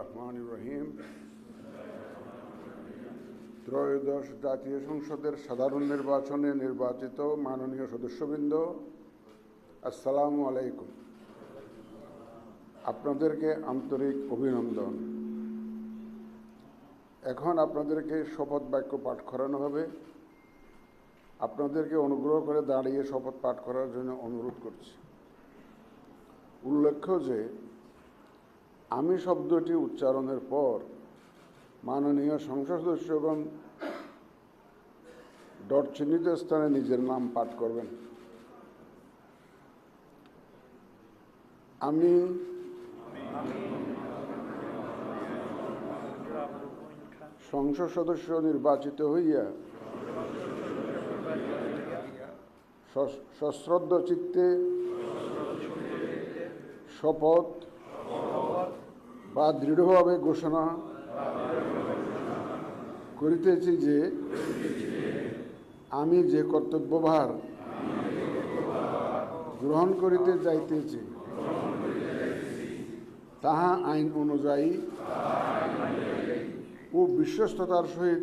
রহমানির রহিম। ত্রয়োদশ জাতীয় সংসদের সাধারণ নির্বাচনে নির্বাচিত মাননীয় সদস্যবৃন্দ, আসসালামু আলাইকুম। আপনাদেরকে আন্তরিক অভিনন্দন। এখন আপনাদেরকে শপথ বাক্য পাঠ করানো হবে। আপনাদেরকে অনুগ্রহ করে দাঁড়িয়ে শপথ পাঠ করার জন্য অনুরোধ করছি। উল্লেখ্য যে আমি শব্দটি উচ্চারণের পর মাননীয় সংসদ সদস্যগণ ডট চিহ্নিত স্থানে নিজের নাম পাঠ করবেন। আমি সংসদ সদস্য নির্বাচিত হইয়া সশ্রদ্ধ চিত্তে শপথ বা দৃঢ়ভাবে ঘোষণা করিতেছি যে আমি যে কর্তব্যভার গ্রহণ করিতে যাইতেছি তাহা আইন অনুযায়ী ও বিশ্বস্ততার সহিত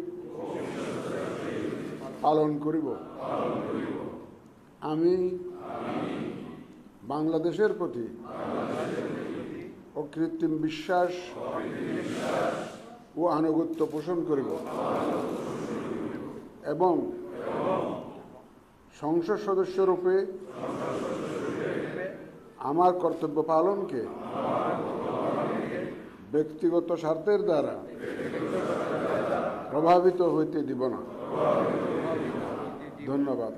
পালন করিব। আমি বাংলাদেশের প্রতি অকৃত্রিম বিশ্বাস ও আনুগত্য পোষণ করিব এবং সংসদ সদস্যরূপে আমার কর্তব্য পালনকে ব্যক্তিগত স্বার্থের দ্বারা প্রভাবিত হইতে দিব না। ধন্যবাদ।